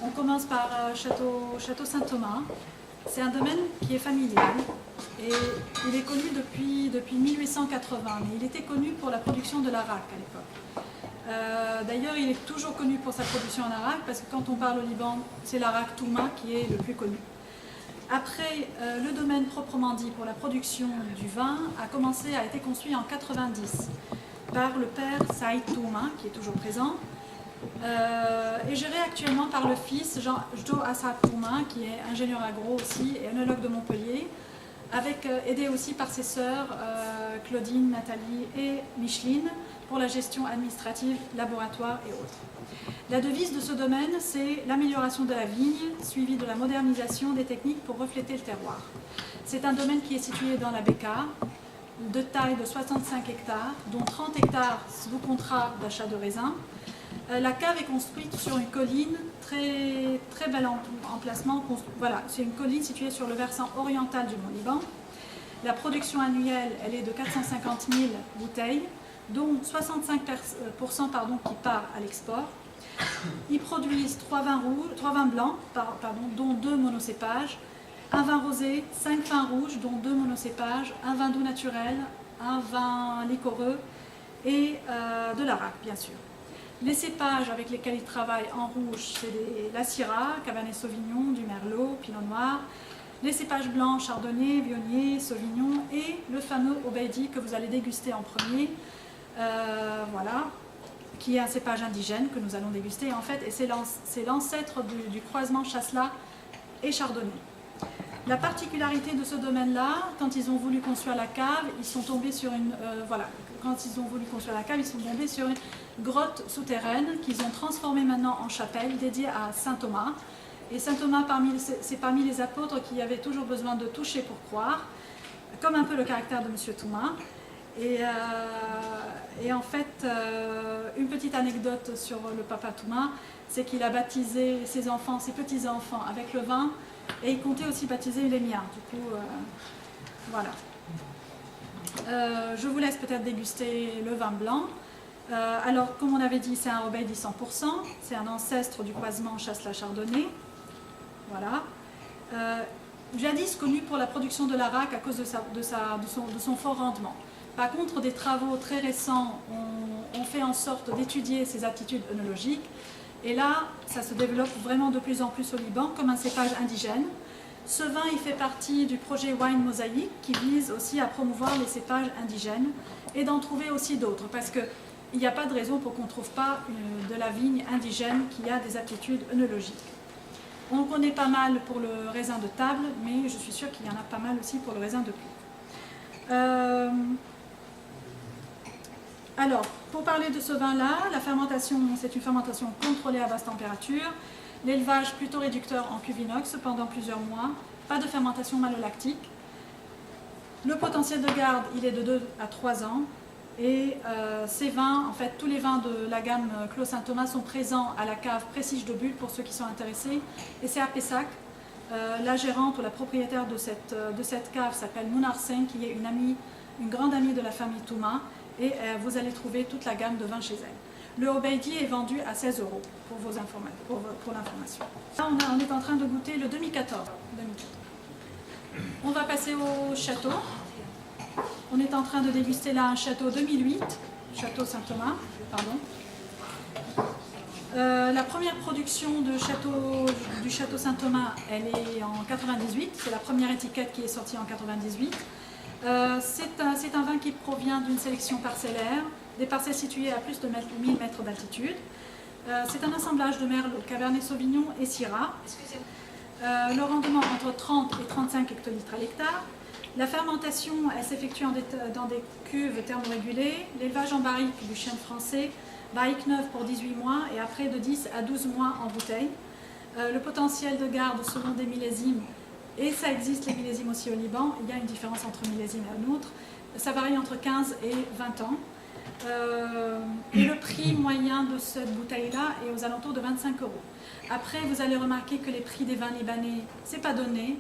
On commence par Château Saint-Thomas. C'est un domaine qui est familial et il est connu depuis 1880, mais il était connu pour la production de l'arak à l'époque. D'ailleurs, il est toujours connu pour sa production en arak parce que quand on parle au Liban, c'est l'arak Touma qui est le plus connu. Après, le domaine proprement dit pour la production du vin a été construit en 90 par le père Saïd Touma, qui est toujours présent, et géré actuellement par le fils Jean-Jo Assad Touma, qui est ingénieur agro aussi et œnologue de Montpellier, aidé aussi par ses sœurs Claudine, Nathalie et Micheline pour la gestion administrative, laboratoire et autres. La devise de ce domaine, c'est l'amélioration de la vigne, suivie de la modernisation des techniques pour refléter le terroir. C'est un domaine qui est situé dans la Béka, de taille de 65 hectares, dont 30 hectares sous contrat d'achat de raisins. La cave est construite sur une colline très, très bel emplacement. Voilà, c'est une colline située sur le versant oriental du Mont Liban. La production annuelle, elle est de 450 000 bouteilles, dont 65% qui part à l'export. Ils produisent 3 vins blancs, dont 2 monocépages, un vin rosé, 5 vins rouges, dont 2 monocépages, un vin doux naturel, un vin liquoreux et de l'arak, bien sûr. Les cépages avec lesquels ils travaillent en rouge, c'est la Syrah, Cabernet Sauvignon, du Merlot, Pinot Noir. Les cépages blancs, Chardonnay, Viognier, Sauvignon et le fameux Obeidi que vous allez déguster en premier, voilà, qui est un cépage indigène que nous allons déguster en fait, et c'est l'ancêtre du croisement Chasselas et Chardonnay. La particularité de ce domaine-là, quand ils ont voulu construire la cave, ils sont tombés sur une grotte souterraine qu'ils ont transformée maintenant en chapelle dédiée à Saint Thomas. Et Saint Thomas, c'est parmi les apôtres qui avaient toujours besoin de toucher pour croire, comme un peu le caractère de M. Thomas. Et en fait, une petite anecdote sur le papa Thomas, c'est qu'il a baptisé ses petits-enfants avec le vin, et il comptait aussi baptiser les miens. Du coup, voilà. Je vous laisse peut-être déguster le vin blanc. Alors, comme on avait dit, c'est un Obeidi 100%, c'est un ancêtre du croisement Chasselas-Chardonnay. Voilà. Jadis connu pour la production de l'arak à cause de son fort rendement. Par contre, des travaux très récents ont fait en sorte d'étudier ses aptitudes œnologiques. Et là, ça se développe vraiment de plus en plus au Liban comme un cépage indigène. Ce vin, il fait partie du projet Wine Mosaic qui vise aussi à promouvoir les cépages indigènes et d'en trouver aussi d'autres. Parce qu'il n'y a pas de raison pour qu'on ne trouve pas de la vigne indigène qui a des aptitudes œnologiques. On connaît pas mal pour le raisin de table, mais je suis sûre qu'il y en a pas mal aussi pour le raisin de cuve. Alors, pour parler de ce vin-là, la fermentation, c'est une fermentation contrôlée à basse température, l'élevage plutôt réducteur en cuve inox pendant plusieurs mois, pas de fermentation malolactique. Le potentiel de garde, il est de 2 à 3 ans, et ces vins, en fait, tous les vins de la gamme Clos Saint-Thomas sont présents à la cave Prestige de Bulle pour ceux qui sont intéressés, et c'est à Pessac. La gérante ou la propriétaire de cette cave s'appelle Mounar Sen, qui est une grande amie de la famille Thouma, et vous allez trouver toute la gamme de vins chez elle. Le Obeidi est vendu à 16 € pour l'information. Là, on est en train de goûter le 2014. On va passer au château. On est en train de déguster là un château 2008, château Saint-Thomas, pardon. La première production du château Saint-Thomas, elle est en 98, c'est la première étiquette qui est sortie en 98. C'est un vin qui provient d'une sélection parcellaire, des parcelles situées à plus de 1000 mètres d'altitude. C'est un assemblage de merlot, Cabernet Sauvignon et Syrah. Le rendement entre 30 et 35 hectolitres à l'hectare. La fermentation, elle s'effectue dans des cuves thermorégulées. L'élevage en barrique du chêne français, barrique neuve pour 18 mois et après de 10 à 12 mois en bouteille. Le potentiel de garde selon des millésimes, et ça existe les millésimes aussi au Liban, il y a une différence entre millésime et un autre, ça varie entre 15 et 20 ans. Et le prix moyen de cette bouteille-là est aux alentours de 25 €. Après, vous allez remarquer que les prix des vins libanais, c'est pas donné,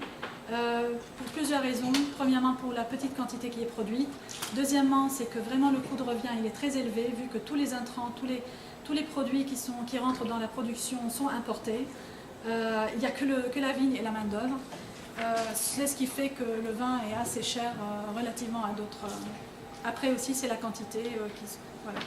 pour plusieurs raisons. Premièrement, pour la petite quantité qui est produite. Deuxièmement, c'est que vraiment le coût de revient il est très élevé, vu que tous les intrants, tous les produits qui rentrent dans la production sont importés. Il n'y a que la vigne et la main-d'œuvre. C'est ce qui fait que le vin est assez cher relativement à d'autres. Après aussi, c'est la quantité. Voilà.